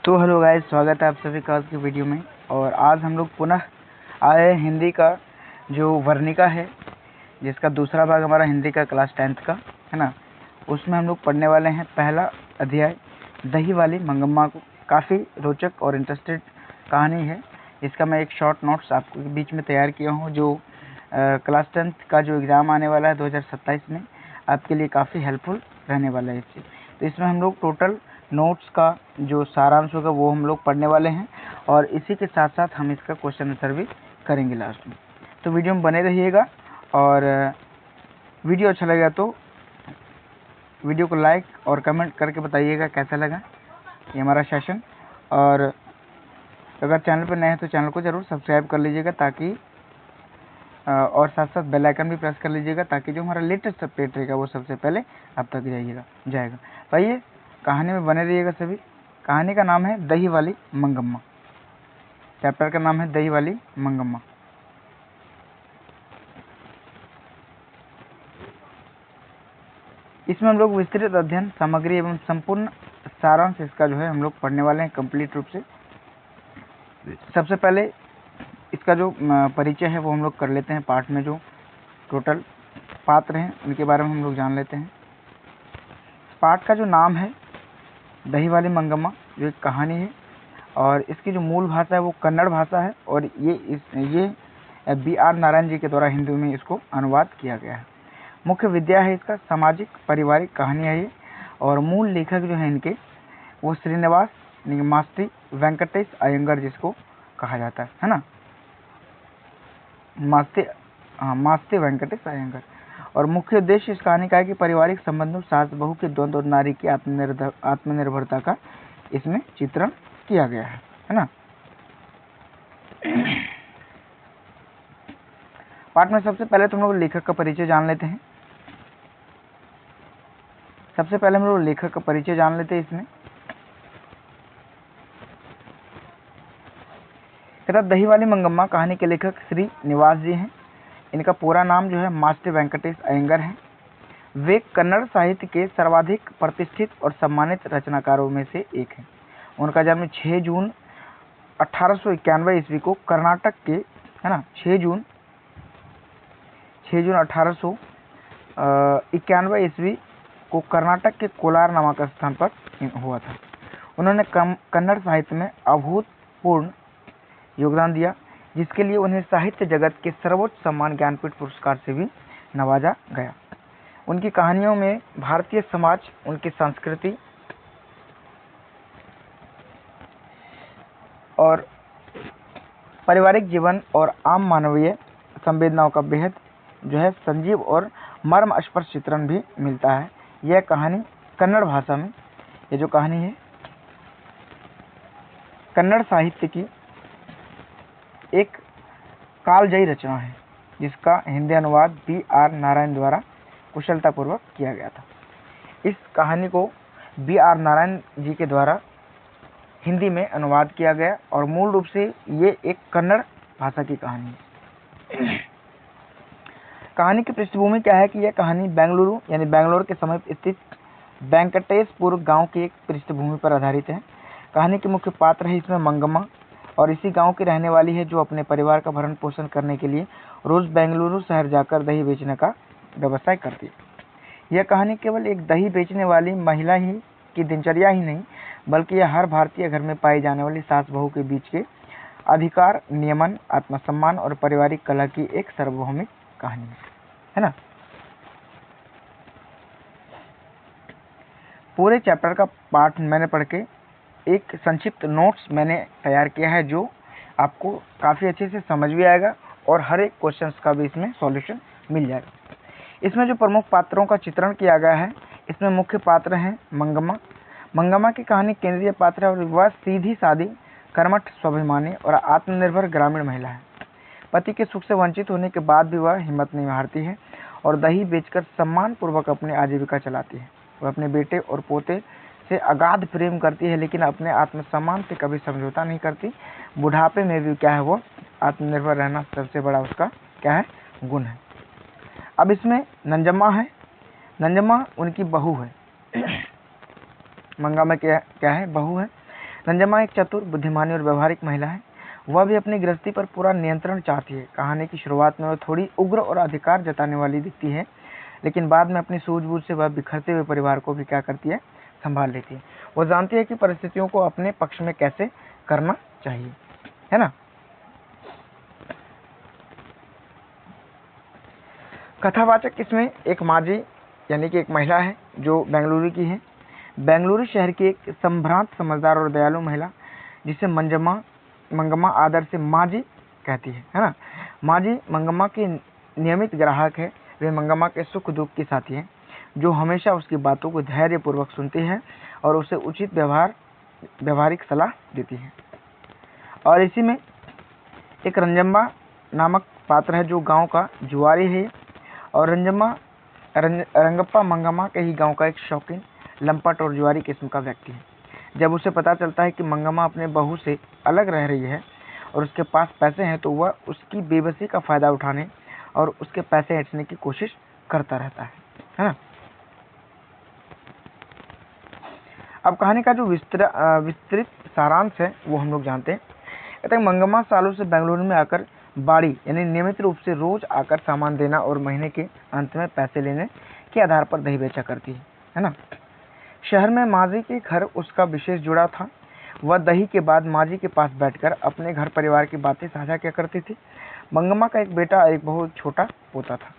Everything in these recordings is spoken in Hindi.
तो हेलो गाइस, स्वागत है आप सभी का आज की वीडियो में। और आज हम लोग पुनः आए हिंदी का जो वर्णिका है, जिसका दूसरा भाग हमारा हिंदी का क्लास 10th का है ना। उसमें हम लोग पढ़ने वाले हैं पहला अध्याय दही वाली मंगम्मा को। काफ़ी रोचक और इंटरेस्टेड कहानी है। इसका मैं एक शॉर्ट नोट्स आपको बीच में तैयार किया हूँ, जो क्लास 10th का जो एग्ज़ाम आने वाला है 2027 में आपके लिए काफ़ी हेल्पफुल रहने वाला है इससे। तो इसमें हम लोग टोटल नोट्स का जो सारांश होगा वो हम लोग पढ़ने वाले हैं, और इसी के साथ साथ हम इसका क्वेश्चन आंसर भी करेंगे लास्ट में। तो वीडियो में बने रहिएगा, और वीडियो अच्छा लगा तो वीडियो को लाइक और कमेंट करके बताइएगा कैसा लगा ये हमारा सेशन। और अगर चैनल पर नए हैं तो चैनल को ज़रूर सब्सक्राइब कर लीजिएगा, ताकि और साथ साथ बेल आइकन भी प्रेस कर लीजिएगा, ताकि जो हमारा लेटेस्ट अपडेट रहेगा वो सबसे पहले आप तक जाएगा। आइए कहानी में बने रहिएगा सभी। कहानी का नाम है दही वाली मंगम्मा। चैप्टर का नाम है दही वाली मंगम्मा। इसमें हम लोग विस्तृत अध्ययन सामग्री एवं संपूर्ण सारांश इसका जो है हम लोग पढ़ने वाले हैं कंप्लीट रूप से। सबसे पहले इसका जो परिचय है वो हम लोग कर लेते हैं। पाठ में जो टोटल पात्र हैं उनके बारे में हम लोग जान लेते हैं। पाठ का जो नाम है दही वाली मंगम्मा, जो एक कहानी है, और इसकी जो मूल भाषा है वो कन्नड़ भाषा है, और ये B.R. नारायण जी के द्वारा हिंदी में इसको अनुवाद किया गया है। मुख्य विद्या है इसका सामाजिक पारिवारिक कहानी है ये, और मूल लेखक जो है इनके वो श्रीनिवास मास्ती वेंकटेश अयंगर जिसको कहा जाता है ना, मास्ती वेंकटेश अयंगर। और मुख्य उद्देश्य इस कहानी का है कि पारिवारिक संबंधों, सास बहू के द्वंद्व और नारी की आत्मनिर्भरता का इसमें चित्रण किया गया है ना। पाठ में सबसे पहले तुम लोग लेखक का परिचय जान लेते हैं। सबसे पहले हम लोग लेखक का परिचय जान लेते हैं। इसमें कहता दही वाली मंगम्मा कहानी के लेखक श्री निवास जी हैं। इनका पूरा नाम जो है मास्टर वेंकटेश अयंगर है। वे कन्नड़ साहित्य के सर्वाधिक प्रतिष्ठित और सम्मानित रचनाकारों में से एक हैं। उनका जन्म 6 जून 1891 ईस्वी को कर्नाटक के है ना 6 जून 1891 ईस्वी को कर्नाटक के कोलार नामक स्थान पर हुआ था। उन्होंने कन्नड़ साहित्य में अभूतपूर्व योगदान दिया, जिसके लिए उन्हें साहित्य जगत के सर्वोच्च सम्मान ज्ञानपीठ पुरस्कार से भी नवाजा गया। उनकी कहानियों में भारतीय समाज, उनकी संस्कृति और पारिवारिक जीवन और आम मानवीय संवेदनाओं का बेहद जो है संजीव और मर्मस्पर्शी चित्रण भी मिलता है। यह कहानी कन्नड़ भाषा में, ये जो कहानी है कन्नड़ साहित्य की एक कालजयी रचना है, जिसका हिंदी अनुवाद B.R. नारायण द्वारा कुशलतापूर्वक किया गया था। इस कहानी को B.R. नारायण जी के द्वारा हिंदी में अनुवाद किया गया, और मूल रूप से ये एक कन्नड़ भाषा की कहानी है। कहानी की पृष्ठभूमि क्या है कि यह कहानी बेंगलुरु यानी बेंगलोर के समीप स्थित वेंकटेशपुर गांव की एक पृष्ठभूमि पर आधारित है। कहानी के मुख्य पात्र है इसमें मंगम्मा, और इसी गांव की रहने वाली है, जो अपने परिवार का भरण पोषण करने के लिए रोज बेंगलुरु शहर जाकर दही बेचने का व्यवसाय करती है। यह कहानी केवल एक दही बेचने वाली महिला ही की दिनचर्या ही नहीं, बल्कि यह हर भारतीय घर में पाई जाने वाली सास बहू के बीच के अधिकार, नियमन, आत्मसम्मान और पारिवारिक कला की एक सार्वभौमिक कहानी है ना। पूरे चैप्टर का पाठ मैंने पढ़ के एक संक्षिप्त नोट्स मैंने तैयार किया है, जो आपको काफ़ी अच्छे से समझ भी आएगा, और हर एक क्वेश्चंस का भी इसमें सॉल्यूशन मिल जाएगा। इसमें जो प्रमुख पात्रों का चित्रण किया गया है, इसमें मुख्य पात्र हैं मंगम्मा। मंगम्मा की कहानी केंद्रीय पात्र है, और वह सीधी सादी, कर्मठ, स्वाभिमानी और आत्मनिर्भर ग्रामीण महिला है। पति के सुख से वंचित होने के बाद भी वह हिम्मत नहीं हारती है, और दही बेचकर सम्मानपूर्वक अपनी आजीविका चलाती है। वह अपने बेटे और पोते से अगाध प्रेम करती है, लेकिन अपने आत्मसम्मान से कभी समझौता नहीं करती। बुढ़ापे में भी क्या है, वो आत्मनिर्भर रहना सबसे बड़ा उसका क्या है, गुण है। अब इसमें नंजम्मा है। नंजम्मा उनकी बहू है। मंगम्मा क्या है, बहू है। रंजम्मा एक चतुर, बुद्धिमानी और व्यवहारिक महिला है। वह भी अपनी गृहस्थी पर पूरा नियंत्रण चाहती है। कहानी की शुरुआत में वह थोड़ी उग्र और अधिकार जताने वाली दिखती है, लेकिन बाद में अपनी सूझबूझ से वह बिखरते हुए परिवार को भी क्या करती है, संभाल लेती है। वो जानती है कि परिस्थितियों को अपने पक्ष में कैसे करना चाहिए, है ना। कथावाचक इसमें एक माजी यानी कि एक महिला है जो बेंगलुरु की है। बेंगलुरु शहर की एक संभ्रांत, समझदार और दयालु महिला, जिसे मंगम्मा आदर से माजी कहती है ना। माजी मंगम्मा की नियमित ग्राहक है। वे मंगम्मा के सुख दुख की साथी है, जो हमेशा उसकी बातों को धैर्यपूर्वक सुनती है और उसे उचित व्यवहारिक सलाह देती है। और इसी में एक रंजम्मा नामक पात्र है जो गांव का जुआरी है। और रंगप्पा मंगम्मा के ही गांव का एक शौकीन, लंपट और जुआरी किस्म का व्यक्ति है। जब उसे पता चलता है कि मंगम्मा अपने बहू से अलग रह रही है और उसके पास पैसे हैं, तो वह उसकी बेबसी का फायदा उठाने और उसके पैसे हटने की कोशिश करता रहता है ना। अब कहानी का जो विस्तृत सारांश है वो हम लोग जानते हैं। कहते हैं मंगम्मा सालों से बेंगलुरु में आकर बाड़ी यानी नियमित रूप से रोज आकर सामान देना और महीने के अंत में पैसे लेने के आधार पर दही बेचा करती है ना। शहर में माजी के घर उसका विशेष जुड़ा था। वह दही के बाद माजी के पास बैठकर अपने घर परिवार की बातें साझा किया करती थी। मंगम्मा का एक बेटा और एक बहुत छोटा पोता था।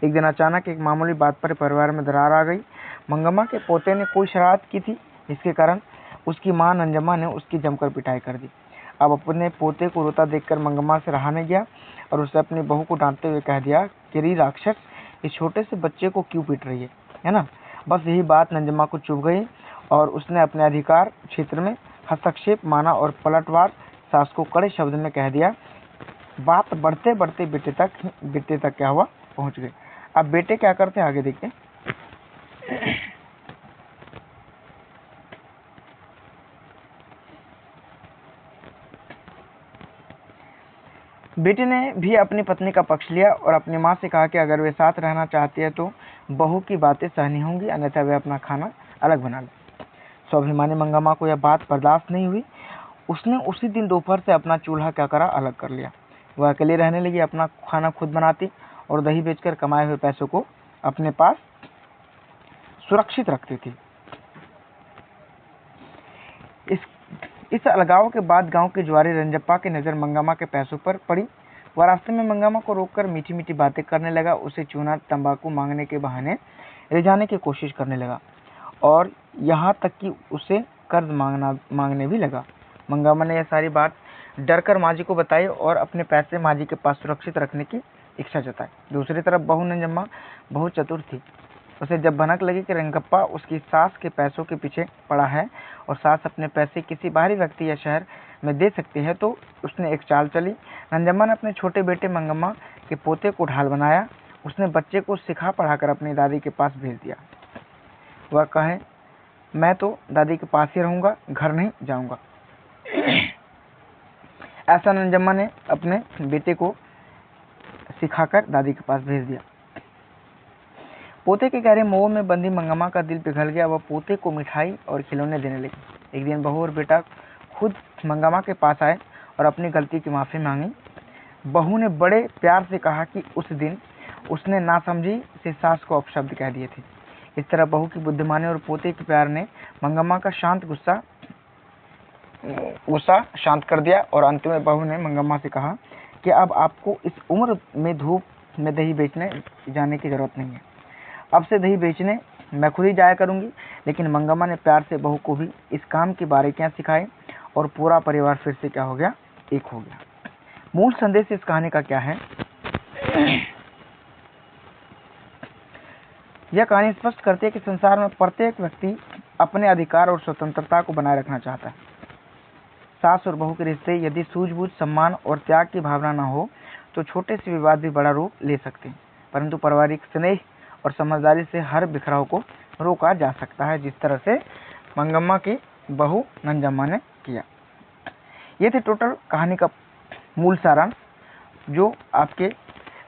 एक दिन अचानक एक मामूली बात पर परिवार में दरार आ गई। मंगम्मा के पोते ने कोई शरारत की थी, जिसके कारण उसकी मां नंजम्मा ने उसकी जमकर पिटाई कर दी। अब अपने पोते को रोता देखकर मंगम्मा से रहा नहीं गया और उसने अपनी बहू को डांटते हुए कह दिया कि री राक्षस, इस छोटे से बच्चे को क्यों पीट रही है ना। बस यही बात नंजम्मा को चुभ गई और उसने अपने अधिकार क्षेत्र में हस्तक्षेप माना और पलटवार सास को कड़े शब्द में कह दिया। बात बढ़ते बढ़ते बेटे तक क्या हुआ, पहुंच गए। अब बेटे क्या करते हैं आगे देखते हैं। बेटे ने भी अपनी पत्नी का पक्ष लिया और अपनी मां से कहा कि अगर वे साथ रहना चाहती है तो बहू की बातें सहनी होंगी, अन्यथा वे अपना खाना अलग बना ले। स्वाभिमानी मंगम्मा को यह बात बर्दाश्त नहीं हुई। उसने उसी दिन दोपहर से अपना चूल्हा क्या करा, अलग कर लिया। वह अकेले रहने लगी, अपना खाना खुद बनाती और दही बेचकर कमाए हुए पैसों को अपने पास सुरक्षित रखती थी। इस अलगाव के बाद गांव के जुआरी रंजप्पा की नज़र मंगम्मा के पैसों पर पड़ी। वह रास्ते में मंगम्मा को रोककर मीठी मीठी बातें करने लगा, उसे चूना तंबाकू मांगने के बहाने रिझाने की कोशिश करने लगा और यहाँ तक कि उसे कर्ज मांगने भी लगा। मंगम्मा ने यह सारी बात डरकर माजी को बताई और अपने पैसे माजी के पास सुरक्षित रखने की इच्छा जताई। दूसरी तरफ बहू नंजम्मा बहुत चतुर थी। उसे जब भनक लगी कि रंगप्पा उसकी सास के पैसों के पीछे पड़ा है और सास अपने पैसे किसी बाहरी व्यक्ति या शहर में दे सकती है, तो उसने एक चाल चली। नंजम्मा ने अपने छोटे बेटे मंगम्मा के पोते को ढाल बनाया। उसने बच्चे को सिखा पढ़ाकर अपनी दादी के पास भेज दिया। वह कहे, मैं तो दादी के पास ही रहूंगा, घर नहीं जाऊंगा। ऐसा नंजम्मा ने अपने बेटे को सिखाकर दादी के पास भेज दिया। पोते के गहरे मोह में बंदी मंगम्मा का दिल पिघल गया। वह पोते को मिठाई और खिलौने देने लगी। एक दिन बहू और बेटा खुद मंगम्मा के पास आए और अपनी गलती की माफ़ी मांगी। बहू ने बड़े प्यार से कहा कि उस दिन उसने नासमझी से सास को अपशब्द कह दिए थे। इस तरह बहू की बुद्धिमानी और पोते के प्यार ने मंगम्मा का गुस्सा शांत कर दिया और अंत में बहू ने मंगम्मा से कहा कि अब आपको इस उम्र में धूप में दही बेचने जाने की जरूरत नहीं है। अब से दही बेचने मैं खुद ही जाया करूंगी। लेकिन मंगम्मा ने प्यार से बहू को भी इस काम की बारीकियां सिखाई और पूरा परिवार फिर से क्या हो गया, एक हो गया। मूल संदेश इस कहानी का क्या है? यह कहानी स्पष्ट करती है कि संसार में प्रत्येक व्यक्ति अपने अधिकार और स्वतंत्रता को बनाए रखना चाहता है। सास और बहू के रिश्ते यदि सूझबूझ, सम्मान और त्याग की भावना न हो तो छोटे से विवाद भी बड़ा रूप ले सकते हैं, परंतु पारिवारिक स्नेह और समझदारी से हर बिखराव को रोका जा सकता है, जिस तरह से मंगम्मा की बहू नंजम्मा ने किया। ये थे टोटल कहानी का मूल सारांश, जो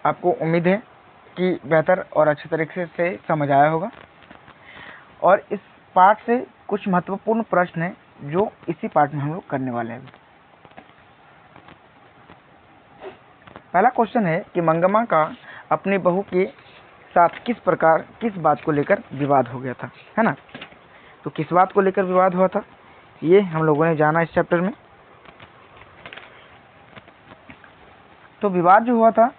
आपको उम्मीद है कि बेहतर और अच्छे तरीके से समझ आया होगा। और इस पाठ से कुछ महत्वपूर्ण प्रश्न हैं जो इसी पार्ट में हम लोग करने वाले हैं। पहला क्वेश्चन है कि मंगम्मा का अपनी बहू के साथ किस बात को लेकर विवाद हो गया था, है ना। तो किस बात को लेकर विवाद हुआ था ये हम लोगों ने जाना इस चैप्टर में। तो विवाद जो हुआ था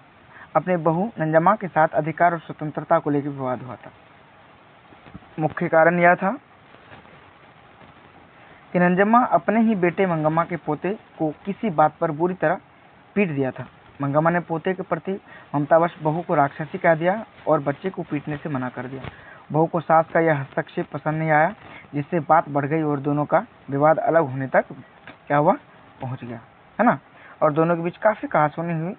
अपने बहू नंजम्मा के साथ अधिकार और स्वतंत्रता को लेकर विवाद हुआ था। मुख्य कारण यह था कि नंजम्मा अपने ही बेटे मंगम्मा के पोते को किसी बात पर बुरी तरह पीट दिया था। मंगम्मा ने पोते के प्रति ममतावश बहू को राक्षसी कह दिया और बच्चे को पीटने से मना कर दिया। बहू को सास का यह हस्तक्षेप पसंद नहीं आया, जिससे बात बढ़ गई और दोनों का विवाद अलग होने तक क्या हुआ, पहुंच गया, है ना। और दोनों के बीच काफी कहासुनी हुई।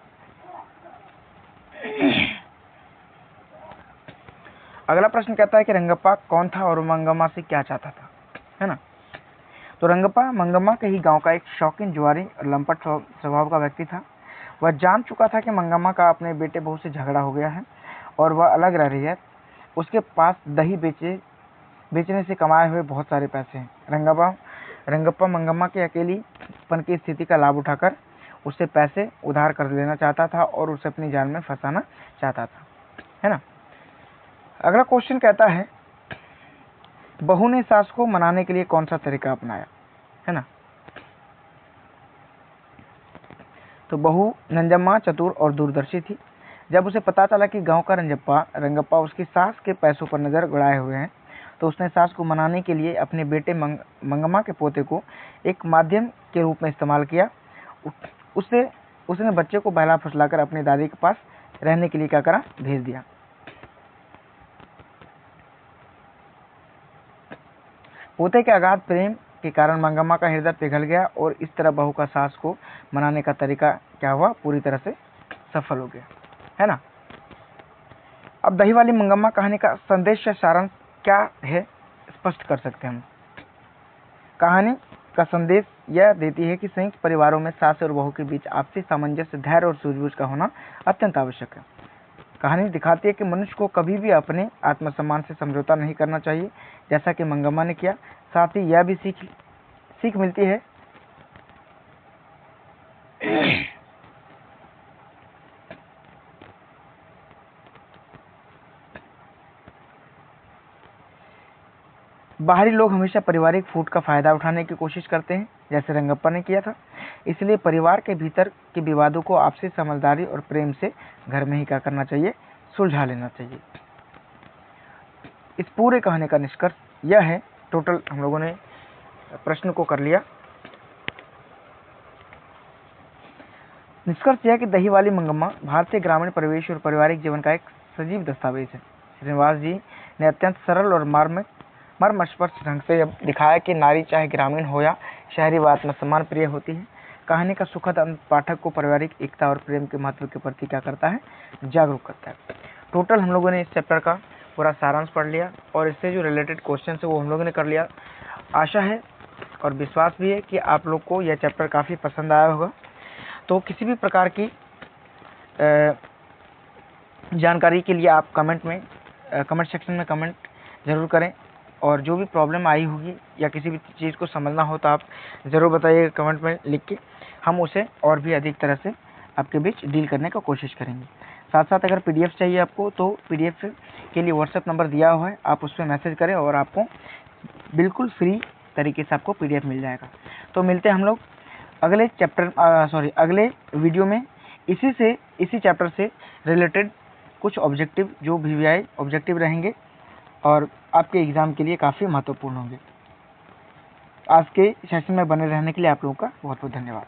अगला प्रश्न कहता है कि रंगप्पा कौन था और मंगम्मा से क्या चाहता था, है ना। तो रंगप्पा मंगम्मा के ही गांव का एक शौकीन जुआरी और लंपट स्वभाव का व्यक्ति था। वह जान चुका था कि मंगम्मा का अपने बेटे बहू से झगड़ा हो गया है और वह अलग रह रही है। उसके पास दही बेचने से कमाए हुए बहुत सारे पैसे हैं। रंगप्पा मंगम्मा के अकेलीपन की स्थिति का लाभ उठाकर उससे पैसे उधार कर लेना चाहता था और उसे अपनी जाल में फंसाना चाहता था, है ना। अगला क्वेश्चन कहता है बहू ने सास को मनाने के लिए कौन सा तरीका अपनाया, है ना। तो बहू नंजम्मा चतुर और दूरदर्शी थी। जब उसे पता चला कि गांव का रंगप्पा उसकी सास के पैसों पर नजर गड़ाए हुए हैं, तो उसने सास को मनाने के लिए अपने बेटे मंगम्मा के पोते को एक माध्यम के रूप में इस्तेमाल किया। उसने बच्चे को बहला फुसलाकर अपनी दादी के पास रहने के लिए क्या करा, भेज दिया। पोते के अगाध प्रेम के कारण मंगम्मा का हृदय पिघल गया और इस तरह बहू का सास को मनाने का तरीका क्या हुआ, पूरी तरह से सफल हो गया, है ना। अब दही वाली मंगम्मा कहानी का संदेश या सारांश क्या है स्पष्ट कर सकते हैं हम। कहानी का संदेश यह देती है कि संयुक्त परिवारों में सास और बहू के बीच आपसी सामंजस्य, धैर्य और सूझबूझ का होना अत्यंत आवश्यक है। कहानी दिखाती है कि मनुष्य को कभी भी अपने आत्मसम्मान से समझौता नहीं करना चाहिए, जैसा कि मंगम्मा ने किया। साथ ही यह भी सीख मिलती है बाहरी लोग हमेशा पारिवारिक फूट का फायदा उठाने की कोशिश करते हैं, जैसे रंगप्पा ने किया था। इसलिए परिवार के भीतर के विवादों को आपसी समझदारी और प्रेम से घर में ही क्या करना चाहिए, सुलझा लेना चाहिए। इस पूरे कहानी का निष्कर्ष यह है, टोटल हम लोगों ने प्रश्न को कर लिया। निष्कर्ष यह कि दही वाली मंगम्मा भारतीय ग्रामीण परिवेश और पारिवारिक जीवन का एक सजीव दस्तावेज है। श्रीनिवास जी ने अत्यंत सरल और मर्मस्पर्शी ढंग से दिखाया कि नारी चाहे ग्रामीण हो या शहरी, व आत्मसम्मान प्रिय होती है। कहानी का सुखद अंत पाठक को पारिवारिक एकता और प्रेम के महत्व के प्रति क्या करता है, जागरूक करता है। टोटल हम लोगों ने इस चैप्टर का पूरा सारांश पढ़ लिया और इससे जो रिलेटेड क्वेश्चन है वो हम लोगों ने कर लिया। आशा है और विश्वास भी है कि आप लोग को यह चैप्टर काफ़ी पसंद आया होगा। तो किसी भी प्रकार की जानकारी के लिए आप कमेंट सेक्शन में कमेंट ज़रूर करें, और जो भी प्रॉब्लम आई होगी या किसी भी चीज़ को समझना हो तो आप ज़रूर बताइए कमेंट में लिख के, हम उसे और भी अधिक तरह से आपके बीच डील करने का कोशिश करेंगे। साथ साथ अगर PDF चाहिए आपको तो PDF के लिए व्हाट्सएप नंबर दिया हुआ है, आप उस पर मैसेज करें और आपको बिल्कुल फ्री तरीके से आपको PDF मिल जाएगा। तो मिलते हैं हम लोग अगले वीडियो में इसी चैप्टर से रिलेटेड कुछ ऑब्जेक्टिव, जो VVI ऑब्जेक्टिव रहेंगे और आपके एग्ज़ाम के लिए काफ़ी महत्वपूर्ण होंगे। आज के सेशन में बने रहने के लिए आप लोगों का बहुत बहुत धन्यवाद।